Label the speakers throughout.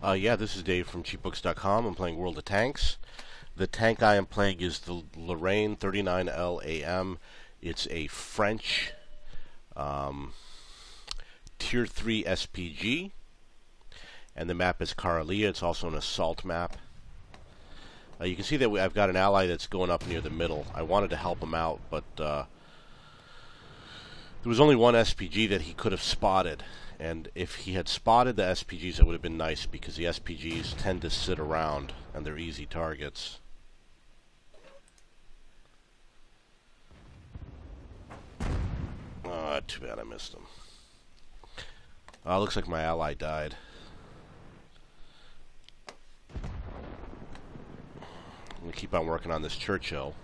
Speaker 1: Yeah, this is Dave from cheapbooks.com. I'm playing World of Tanks. The tank I am playing is the Lorraine 39L AM. It's a French Tier 3 SPG, and the map is Karelia. It's also an assault map. You can see that I've got an ally that's going up near the middle. I wanted to help him out, but there was only one SPG that he could have spotted. And if he had spotted the SPGs, it would have been nice, because the SPGs tend to sit around, and they're easy targets. Oh, too bad I missed him. Looks like my ally died. I'm going to keep on working on this Churchill.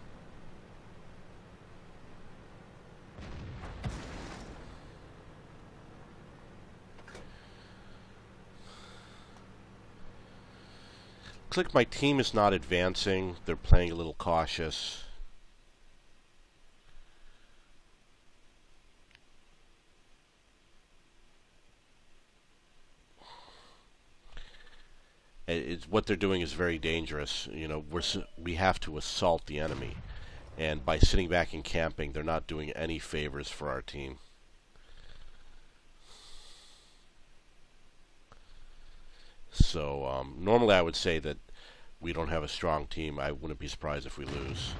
Speaker 1: Looks like my team is not advancing. They're playing a little cautious. What they're doing is very dangerous. You know, we have to assault the enemy, and by sitting back and camping, they're not doing any favors for our team. So normally I would say that we don't have a strong team. I wouldn't be surprised if we lose.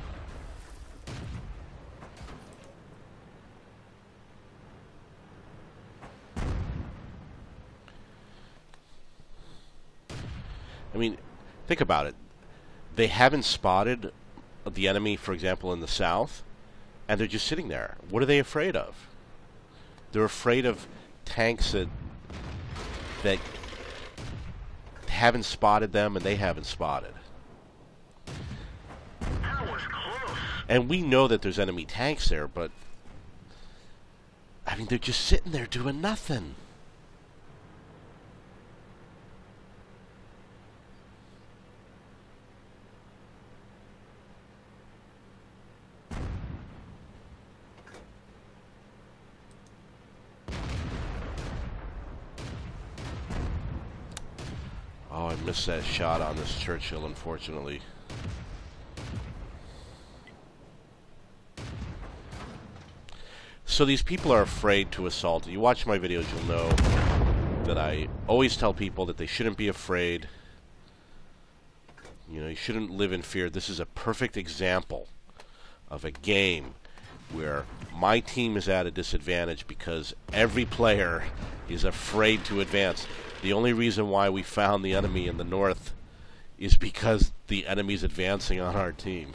Speaker 1: I mean, think about it. They haven't spotted the enemy, for example, in the south, and they're just sitting there. What are they afraid of? They're afraid of tanks that haven't spotted them, and they haven't spotted.
Speaker 2: That was close.
Speaker 1: And we know that there's enemy tanks there, but I mean, they're just sitting there doing nothing. Oh, I missed that shot on this Churchill, unfortunately. So these people are afraid to assault. You watch my videos, you'll know that I always tell people that they shouldn't be afraid. You know, you shouldn't live in fear. This is a perfect example of a game where my team is at a disadvantage because every player is afraid to advance. The only reason why we found the enemy in the north is because the enemy's advancing on our team.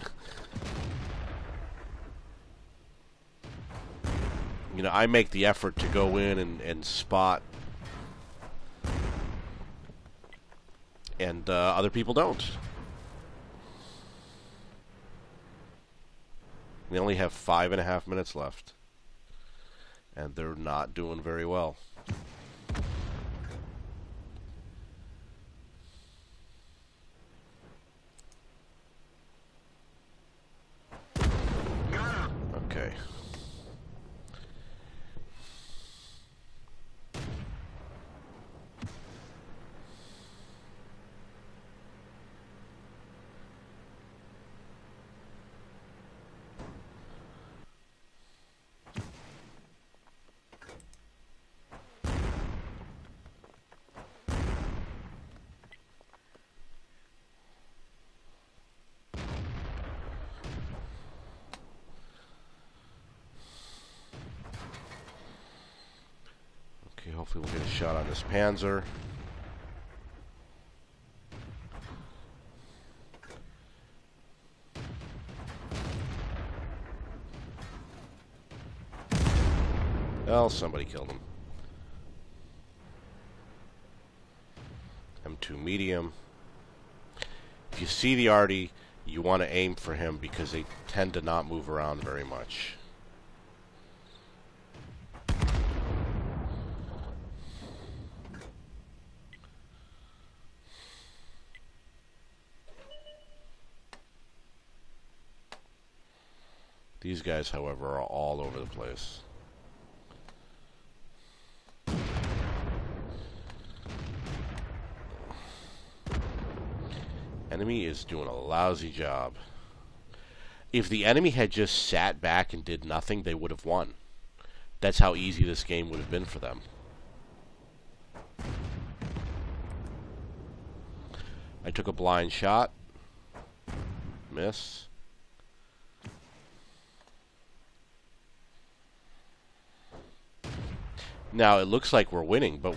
Speaker 1: You know, I make the effort to go in and spot, and other people don't. We only have 5.5 minutes left, and they're not doing very well. Okay. Hopefully we'll get a shot on this Panzer. Well, somebody killed him. M2 medium. If you see the arty, you want to aim for him because they tend to not move around very much. These guys, however, are all over the place. Enemy is doing a lousy job. If the enemy had just sat back and did nothing, they would have won. That's how easy this game would have been for them. I took a blind shot. Miss. Now, it looks like we're winning, but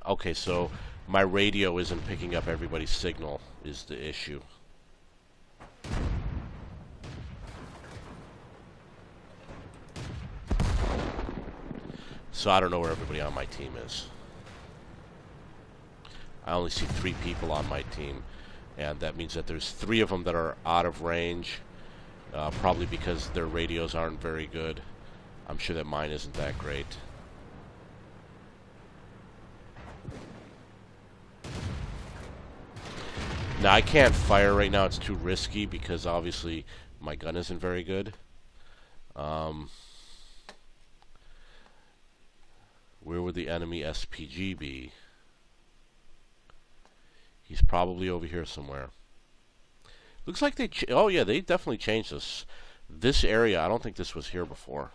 Speaker 1: okay, so my radio isn't picking up everybody's signal is the issue. So I don't know where everybody on my team is. I only see 3 people on my team, and that means that there's 3 of them that are out of range, probably because their radios aren't very good. I'm sure that mine isn't that great. Now, I can't fire right now. It's too risky because obviously my gun isn't very good. Where would the enemy SPG be? He's probably over here somewhere. Looks like they... oh, yeah, they definitely changed this. This area, I don't think this was here before.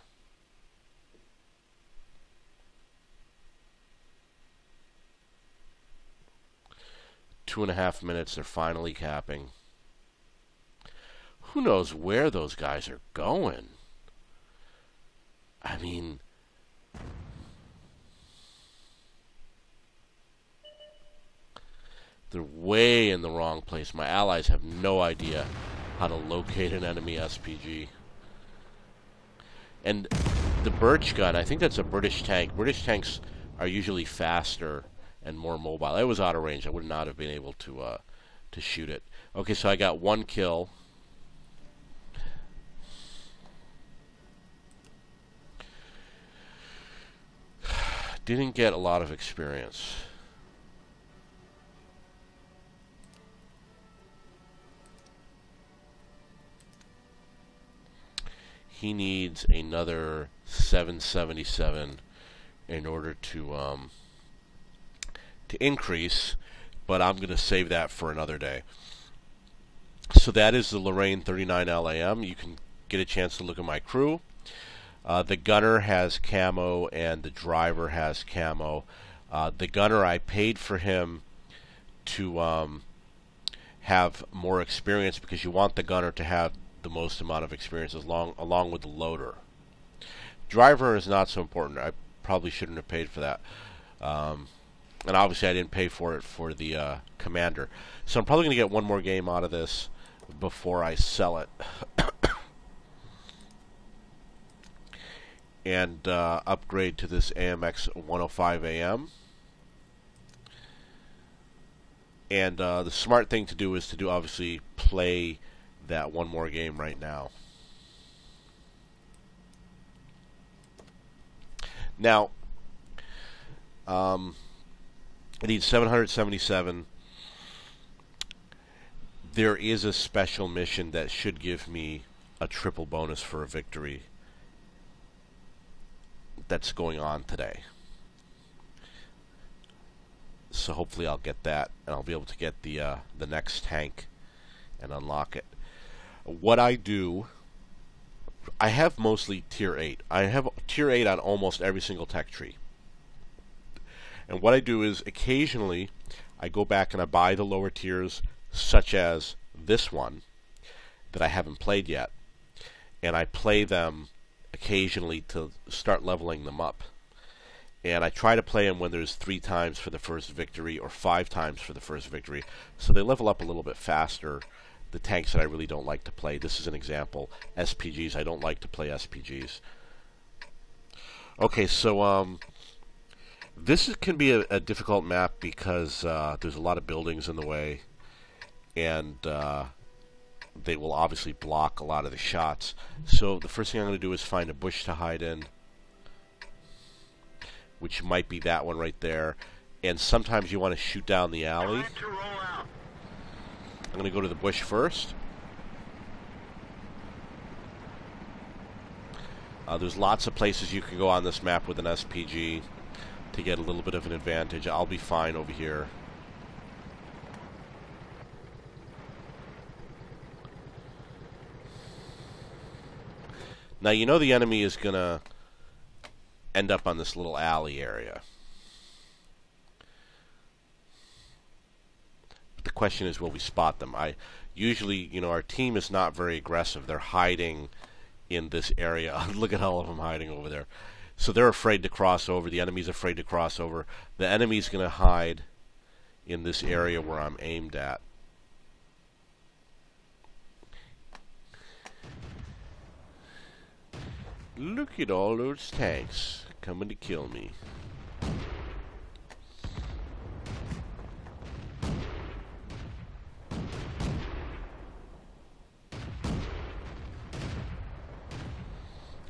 Speaker 1: Two and a half minutes, they're finally capping. Who knows where those guys are going? I mean... they're way in the wrong place. My allies have no idea how to locate an enemy SPG. And the Birch gun, I think that's a British tank. British tanks are usually faster and more mobile. It was out of range. I would not have been able to shoot it. Okay, so I got 1 kill. Didn't get a lot of experience. He needs another 777 in order to increase, but I'm going to save that for another day. So that is the Lorraine 39L AM. You can get a chance to look at my crew. The gunner has camo and the driver has camo. The gunner, I paid for him to have more experience because you want the gunner to have the most amount of experience along with the loader. Driver is not so important. I probably shouldn't have paid for that. And obviously I didn't pay for it for the commander. So I'm probably going to get one more game out of this before I sell it. And upgrade to this AMX 105 AM. And the smart thing to do is to obviously play that one more game right now. Now, I need 777. There is a special mission that should give me a triple bonus for a victory that's going on today. So hopefully I'll get that, and I'll be able to get the next tank and unlock it. What I do, I have mostly tier 8. I have tier 8 on almost every single tech tree. And what I do is occasionally I go back and I buy the lower tiers, such as this one that I haven't played yet, and I play them occasionally to start leveling them up. And I try to play them when there's 3 times for the first victory or 5 times for the first victory, so they level up a little bit faster. The tanks that I really don't like to play. This is an example. SPGs. I don't like to play SPGs. Okay, so this can be a difficult map because there's a lot of buildings in the way, and they will obviously block a lot of the shots. So the first thing I'm going to do is find a bush to hide in, which might be that one right there. And sometimes you want to shoot down the alley. I'm going to go to the bush first. There's lots of places you can go on this map with an SPG to get a little bit of an advantage. I'll be fine over here. Now you know the enemy is going to end up on this little alley area. But the question is, will we spot them? Usually, you know, our team is not very aggressive. They're hiding in this area. Look at all of them hiding over there. So they're afraid to cross over. The enemy's afraid to cross over. The enemy's going to hide in this area where I'm aimed at. Look at all those tanks coming to kill me.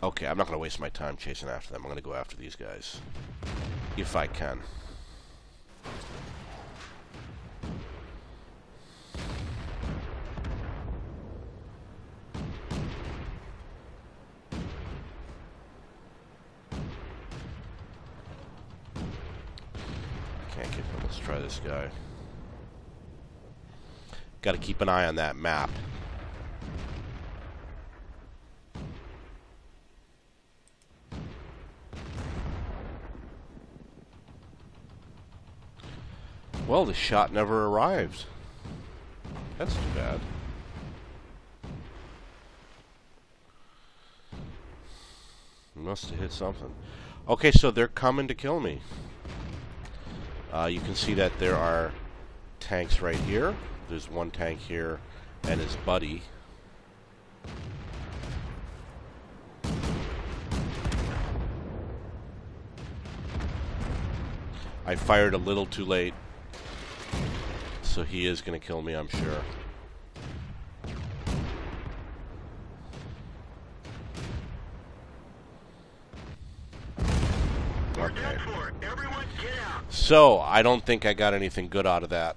Speaker 1: Okay, I'm not going to waste my time chasing after them. I'm going to go after these guys. If I can. Can't get him. Let's try this guy. Got to keep an eye on that map. Well, the shot never arrived. That's too bad. Must have hit something. Okay, so they're coming to kill me. You can see that there are tanks right here. There's one tank here and his buddy. I fired a little too late. So he is going to kill me, I'm sure. Okay. So, I don't think I got anything good out of that.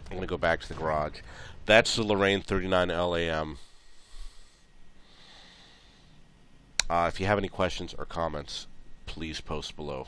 Speaker 1: I'm going to go back to the garage. That's the Lorraine 39L AM. If you have any questions or comments, please post below.